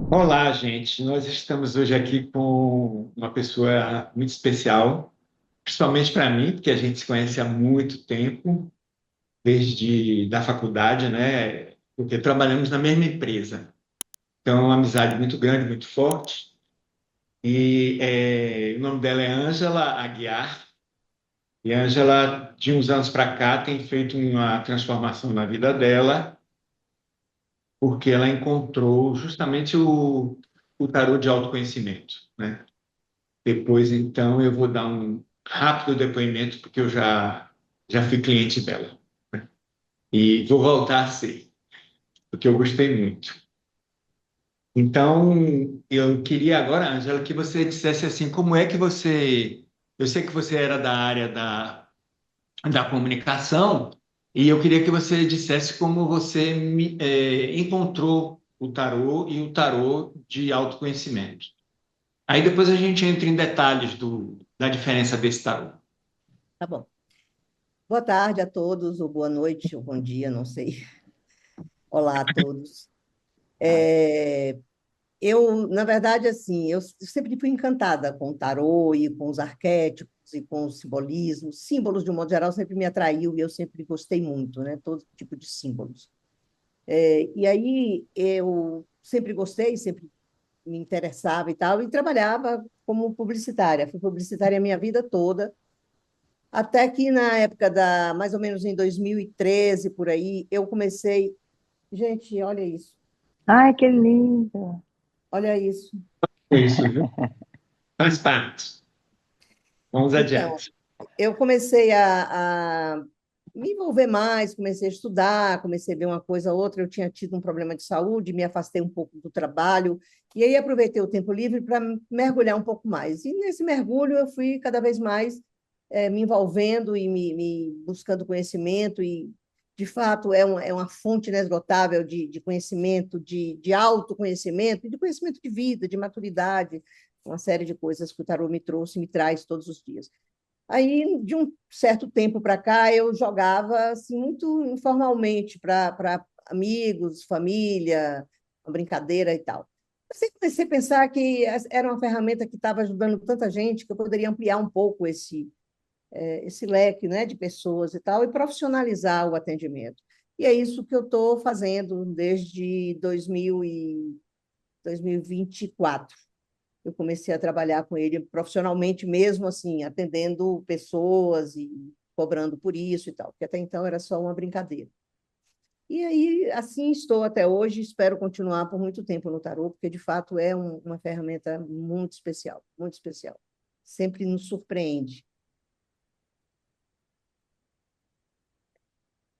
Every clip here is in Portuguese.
Olá, gente. Nós estamos hoje aqui com uma pessoa muito especial, principalmente para mim, porque a gente se conhece há muito tempo, desde da faculdade, né? Porque trabalhamos na mesma empresa. Então, é uma amizade muito grande, muito forte. O nome dela é Ângela Aguiar. E a Ângela, de uns anos para cá, tem feito uma transformação na vida dela, porque ela encontrou justamente o tarô de autoconhecimento, né? Depois, então, eu vou dar um rápido depoimento, porque eu já fui cliente dela. E vou voltar a ser, porque eu gostei muito. Então, eu queria agora, Ângela, que você dissesse assim, como é que você... Eu sei que você era da área da comunicação, e eu queria que você dissesse como você encontrou o tarô e o tarô de autoconhecimento. Aí depois a gente entra em detalhes da diferença desse tarô. Tá bom. Boa tarde a todos, ou boa noite, ou bom dia, não sei. Olá a todos. É, na verdade, assim, eu sempre fui encantada com o tarô e com os arquétipos e com os simbolismos. Símbolos, de um modo geral, sempre me atraiu e eu sempre gostei muito, né? Todo tipo de símbolos. E aí eu sempre gostei, sempre me interessava e tal, e trabalhava como publicitária. Fui publicitária a minha vida toda. Até que na época mais ou menos em 2013, por aí, eu comecei. Gente, olha isso, Ai, que lindo! olha isso. Isso, viu? Faz parte. Vamos Então, adiante. eu comecei a me envolver mais, comecei a estudar, comecei a ver uma coisa ou outra. Eu tinha tido um problema de saúde, me afastei um pouco do trabalho, e aí aproveitei o tempo livre para mergulhar um pouco mais. E nesse mergulho eu fui cada vez mais me envolvendo e me buscando conhecimento, e de fato é uma fonte inesgotável de conhecimento, de autoconhecimento, e de conhecimento de vida, de maturidade, uma série de coisas que o tarô me trouxe, me traz todos os dias. Aí, de um certo tempo para cá, eu jogava assim, muito informalmente para amigos, família, uma brincadeira e tal. Eu sempre comecei a pensar que era uma ferramenta que estava ajudando tanta gente que eu poderia ampliar um pouco esse leque, né, de pessoas e tal, e profissionalizar o atendimento. E é isso que eu estou fazendo desde 2024. Eu comecei a trabalhar com ele profissionalmente mesmo, assim, atendendo pessoas e cobrando por isso e tal, porque até então era só uma brincadeira. E aí, assim estou até hoje, espero continuar por muito tempo no tarô, porque de fato é uma ferramenta muito especial, muito especial. Sempre nos surpreende.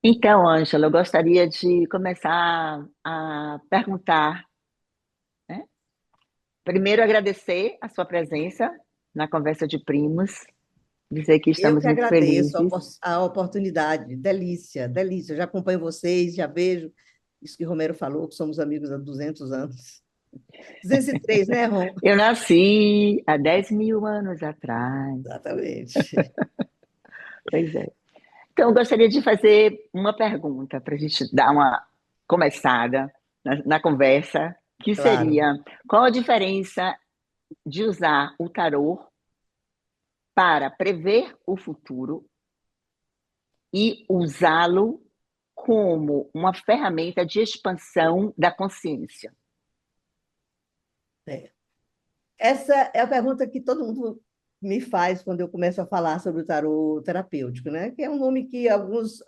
Então, Ângela, eu gostaria de começar a perguntar, né? Primeiro, agradecer a sua presença na Conversa de Primos, dizer que Eu estamos que muito agradeço felizes. a oportunidade, delícia, delícia. Eu já acompanho vocês, já vejo isso que Romero falou, que somos amigos há 200 anos. 203, né, Rom? Eu nasci há 10 mil anos atrás, Exatamente. pois é. Então, eu gostaria de fazer uma pergunta para a gente dar uma começada na conversa, que Claro. seria: qual a diferença de usar o tarô para prever o futuro e usá-lo como uma ferramenta de expansão da consciência? É. Essa é a pergunta que todo mundo me faz quando eu começo a falar sobre o tarô terapêutico, né? Que é um nome que alguns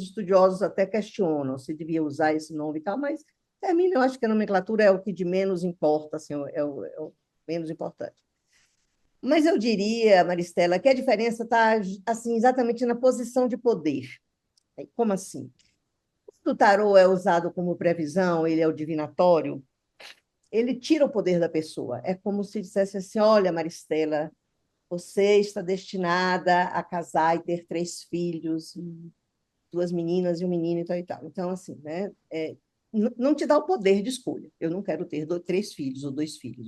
estudiosos até questionam se devia usar esse nome e tal, mas para mim eu acho que a nomenclatura é o que de menos importa, assim, é o menos importante. Mas eu diria, Maristela, que a diferença está assim exatamente na posição de poder. Como assim? Quando o tarô é usado como previsão, ele é o divinatório, ele tira o poder da pessoa. É como se dissesse assim: olha, Maristela, você está destinada a casar e ter 3 filhos, duas meninas e um menino e tal e tal. Então, assim, né? Não te dá o poder de escolha. Eu não quero ter 3 filhos ou 2 filhos.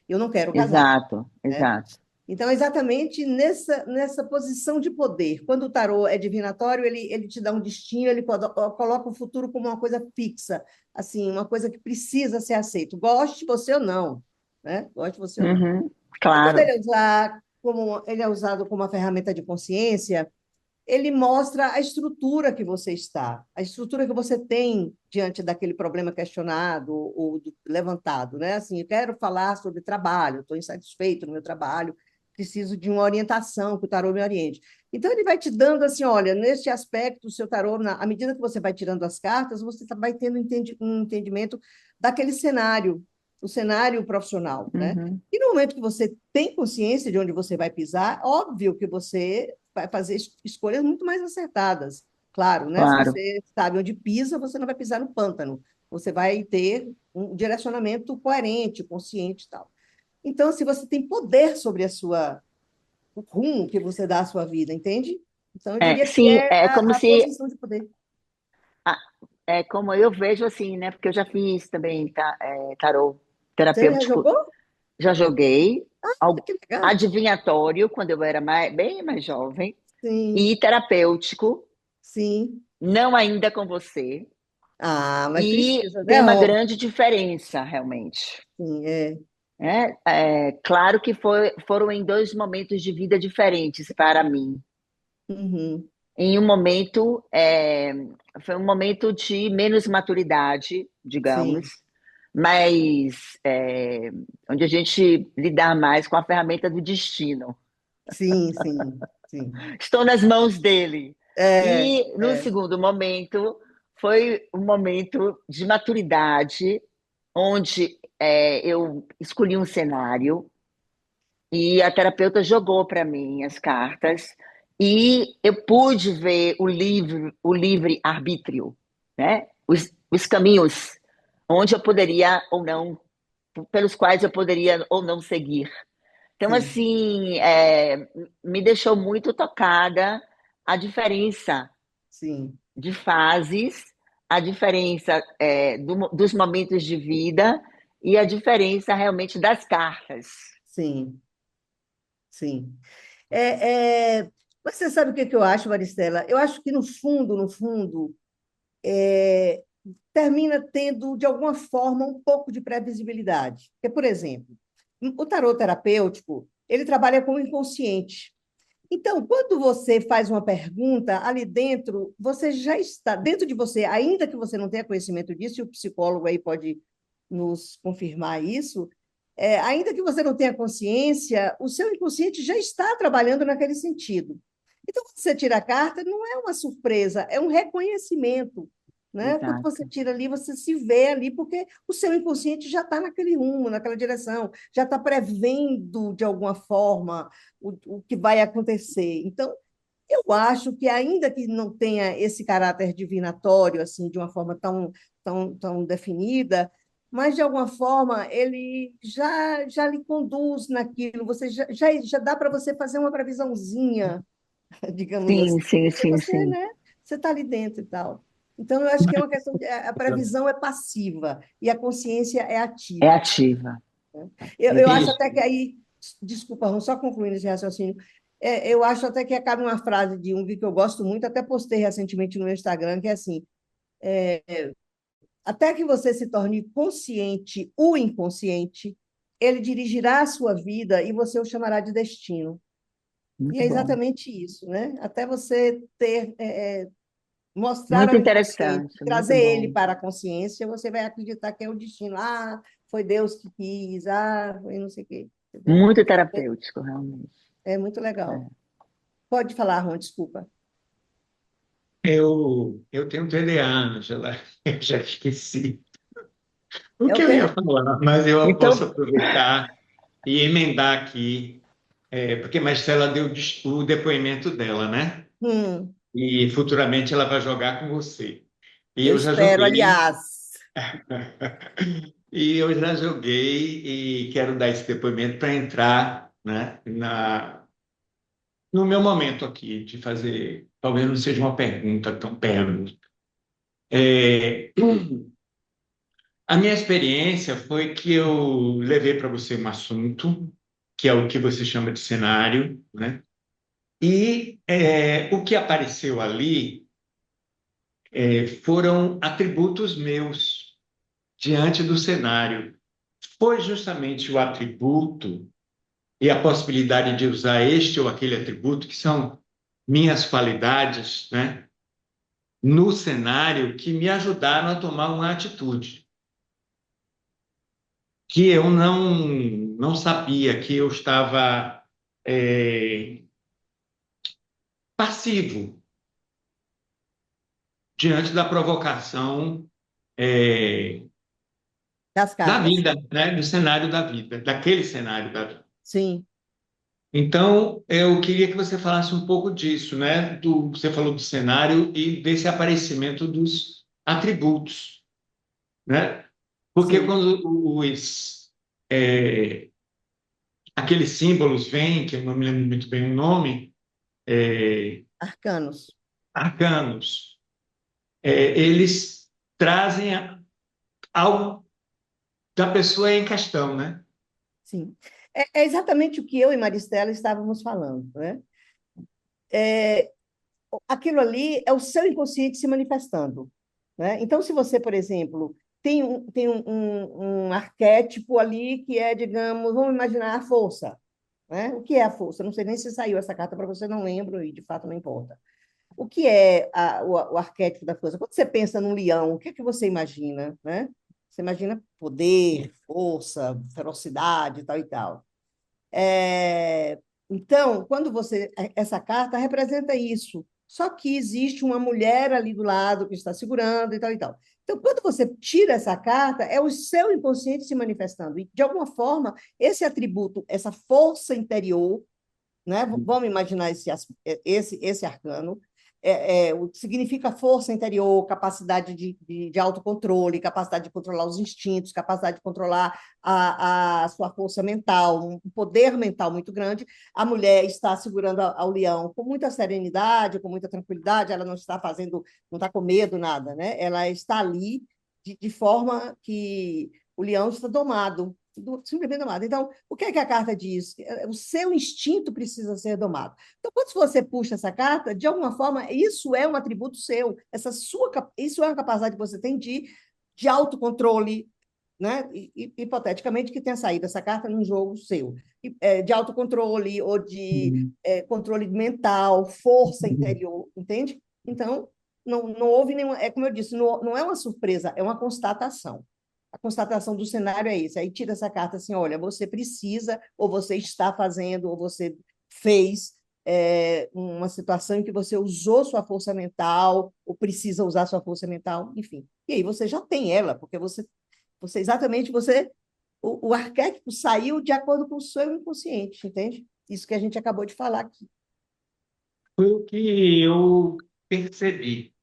Eu não quero casar, Exato, né? exato. Então, exatamente nessa posição de poder. Quando o tarô é divinatório, ele te dá um destino, ele coloca o futuro como uma coisa fixa, assim, uma coisa que precisa ser aceita. Goste você ou não, né? Goste você ou não. Uhum, E quando claro. ele é usado como uma ferramenta de consciência, ele mostra a estrutura que você está, a estrutura que você tem diante daquele problema questionado ou levantado, né? Assim, eu quero falar sobre trabalho, estou insatisfeito no meu trabalho, preciso de uma orientação, que o tarô me oriente. Então, ele vai te dando assim, olha, neste aspecto, o seu tarô, à medida que você vai tirando as cartas, você vai tendo um entendimento daquele cenário, o cenário profissional, né? Uhum, E no momento que você tem consciência de onde você vai pisar, óbvio que você vai fazer escolhas muito mais acertadas. Claro, né? Se claro. você sabe onde pisa, você não vai pisar no pântano. Você vai ter um direcionamento coerente, consciente e tal. Então, se você tem poder sobre o rumo que você dá à sua vida, entende? Então, eu diria que Sim, é é como a se posição de poder. ah, é como eu vejo assim, né? Porque eu já fiz também tarô Você já terapêutico, jogou? já joguei Que legal. adivinhatório quando eu era bem mais jovem Sim, e terapêutico, sim. não ainda com você. Ah, mas E precisa, tem né? uma Óbvio. grande diferença, realmente. Sim, é. Né? Claro que foram em dois momentos de vida diferentes para mim. Uhum. Em um momento, foi um momento de menos maturidade, digamos, Sim, mas onde a gente lidar mais com a ferramenta do destino. sim, sim, sim. Estou nas mãos dele. É, E no é, segundo momento, foi um momento de maturidade, onde eu escolhi um cenário e a terapeuta jogou para mim as cartas e eu pude ver o livre arbítrio, né? Os caminhos onde eu poderia ou não, pelos quais eu poderia ou não seguir. Então, sim, assim, me deixou muito tocada a diferença sim, de fases, a diferença dos momentos de vida e a diferença realmente das cartas. sim, sim. Mas você sabe o que que eu acho, Maristela? Eu acho que, no fundo, termina tendo, de alguma forma, um pouco de previsibilidade. Porque, por exemplo, o tarot terapêutico, ele trabalha com o inconsciente. Então, quando você faz uma pergunta, ali dentro, você já está, dentro de você, ainda que você não tenha conhecimento disso, e o psicólogo aí pode nos confirmar isso, ainda que você não tenha consciência, o seu inconsciente já está trabalhando naquele sentido. Então, quando você tira a carta, não é uma surpresa, é um reconhecimento. Né? Quando você Exato. tira ali, você se vê ali, porque o seu inconsciente já está naquele rumo, naquela direção, já está prevendo, de alguma forma, o que vai acontecer. Então, eu acho que, ainda que não tenha esse caráter divinatório, assim, de uma forma tão definida, mas, de alguma forma, ele já lhe conduz naquilo, você já dá para você fazer uma previsãozinha, digamos Sim, assim, sim, porque sim, você, sim. né, você está ali dentro e tal. Então, eu acho que é uma questão de, a previsão é passiva e a consciência é É ativa. ativa. Eu acho Exato. até que aí, desculpa, Ron, só concluindo esse raciocínio, eu acho até que cabe uma frase de um que eu gosto muito, até postei recentemente no meu Instagram, que é assim: até que você se torne consciente, o inconsciente, ele dirigirá a sua vida e você o chamará de destino. E Muito é bom. exatamente isso, né? Até você mostrar Muito ao inconsciente, interessante, muito trazer ele bom. para a consciência, você vai acreditar que é o destino. Ah, foi Deus que quis, foi não sei o quê, entendeu? Muito terapêutico, realmente. É muito legal. É. Pode falar, Ron, desculpa. Eu tenho TDA, Angela, eu já esqueci o É que o eu quê? ia falar, mas eu posso Então, aproveitar e emendar aqui, porque a Marcela deu o depoimento dela, né? Hum, E futuramente ela vai jogar com você. E eu eu já espero, joguei, aliás. e eu já joguei e quero dar esse depoimento para entrar, né, no meu momento aqui de fazer, talvez não seja uma pergunta tão pergunta. É, a minha experiência foi que eu levei para você um assunto, que é o que você chama de cenário, né? E o que apareceu ali foram atributos meus diante do cenário. Foi justamente o atributo e a possibilidade de usar este ou aquele atributo, que são minhas qualidades, né, no cenário, que me ajudaram a tomar uma atitude que eu não sabia, que eu estava passivo diante da provocação Das da cartas. vida, né, do cenário da vida, daquele cenário da vida. Sim, Então, eu queria que você falasse um pouco disso, né? Você falou do cenário e desse aparecimento dos atributos, né? Porque sim. quando é, aqueles símbolos vêm, que eu não me lembro muito bem o nome, Arcanos. arcanos, eles trazem algo da pessoa em questão, né? Sim. É exatamente o que eu e Maristela estávamos falando, né? Aquilo ali é o seu inconsciente se manifestando, né? Então, se você, por exemplo, tem um arquétipo ali que é, digamos, vamos imaginar a força, né? O que é a força? Não sei nem se saiu essa carta para você, não lembro e de fato não importa. O que é o arquétipo da força? Quando você pensa num leão, o que é que você imagina, né? Você imagina poder, força, ferocidade e tal e tal. É, então, quando você. Essa carta representa isso. Só que existe uma mulher ali do lado que está segurando e tal e tal. Então, quando você tira essa carta, é o seu inconsciente se manifestando. E, de alguma forma, esse atributo, essa força interior, né? Vamos imaginar esse arcano, o que significa força interior, capacidade de autocontrole, capacidade de controlar os instintos, capacidade de controlar a sua força mental, um poder mental muito grande. A mulher está segurando ao leão com muita serenidade, com muita tranquilidade, ela não está fazendo, não está com medo, nada, né? Ela está ali de forma que o leão está domado, simplesmente domado. Então, o que é que a carta diz? O seu instinto precisa ser domado. Então, quando você puxa essa carta, de alguma forma, isso é um atributo seu, isso é uma capacidade que você tem de autocontrole, né? Hipoteticamente, que tenha saído essa carta num jogo seu, de autocontrole ou de controle mental, força interior, entende? Então, não houve nenhuma. É como eu disse, não é uma surpresa, é uma constatação. A constatação do cenário é isso. Aí tira essa carta assim: olha, você precisa, ou você está fazendo, ou você fez uma situação em que você usou sua força mental, ou precisa usar sua força mental, enfim. E aí você já tem ela, porque exatamente, o arquétipo saiu de acordo com o seu inconsciente, entende? Isso que a gente acabou de falar aqui. Foi o que eu percebi,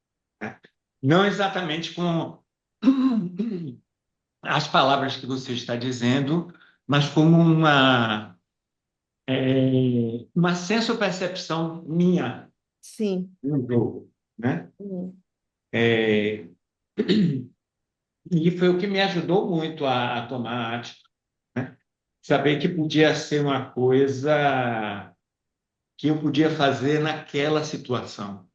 né? Não exatamente com as palavras que você está dizendo, mas como uma senso-percepção minha Sim. no jogo, né? Uhum. É, e foi o que me ajudou muito a tomar a atitude, né? Saber que podia ser uma coisa que eu podia fazer naquela situação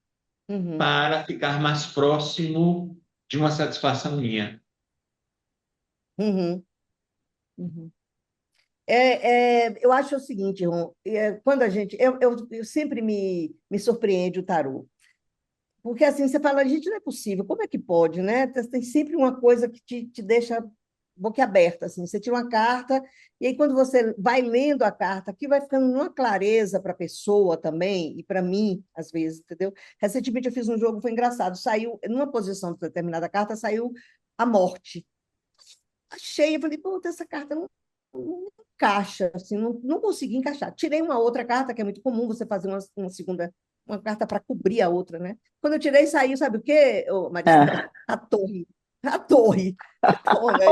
Uhum. para ficar mais próximo de uma satisfação minha. Uhum. Uhum. Eu acho o seguinte, Ron, quando a gente. Eu sempre me surpreende o tarô. Porque assim, você fala, gente, não é possível, como é que pode, né? Tem sempre uma coisa que te deixa boquiaberta, assim. Você tira uma carta, e aí quando você vai lendo a carta, aqui vai ficando uma clareza para a pessoa também, e para mim, às vezes, entendeu? Recentemente eu fiz um jogo, foi engraçado, saiu, numa posição de determinada carta, saiu a morte. Achei, eu falei, pô, essa carta não encaixa, assim, não consegui encaixar. Tirei uma outra carta, que é muito comum você fazer uma segunda, uma carta para cobrir a outra, né? Quando eu tirei, saiu, sabe o quê, Maristela? Ah. A torre. A torre. Então, né?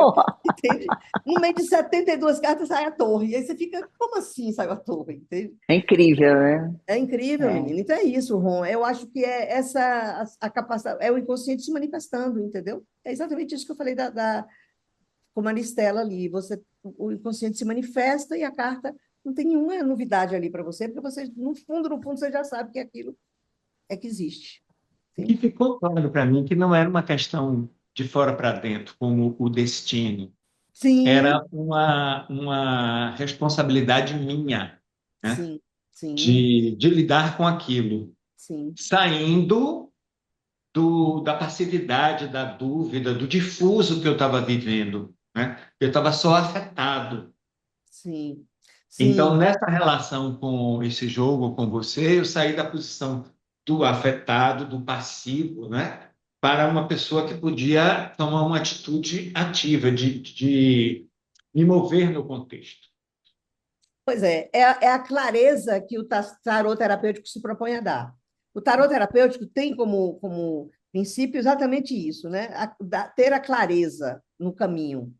Entende? No meio de 72 cartas sai a torre. E aí você fica, como assim saiu a torre? Entende? É incrível, né? É incrível, É. menina. Então é isso, Ron. Eu acho que é essa a capacidade, é o inconsciente se manifestando, entendeu? É exatamente isso que eu falei com a Maristela ali. O inconsciente se manifesta e a carta não tem nenhuma novidade ali para você, porque você, no fundo, você já sabe que aquilo é que existe. E Sim, ficou claro para mim que não era uma questão de fora para dentro, como o destino. sim, Era uma responsabilidade minha, né? sim, sim, De lidar com aquilo, sim, saindo da passividade, da dúvida, do difuso que eu estava vivendo, né? Eu estava só afetado. sim, Então, sim. nessa relação com esse jogo, com você, eu saí da posição do afetado, do passivo, né? Para uma pessoa que podia tomar uma atitude ativa, de me mover no contexto. Pois é a clareza que o tarot terapêutico se propõe a dar. O tarot terapêutico tem como princípio exatamente isso, né? Ter a clareza no caminho.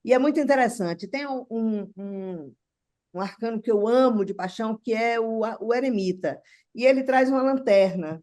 E é muito interessante. Tem um arcano que eu amo de paixão, que é o eremita. E ele traz uma lanterna.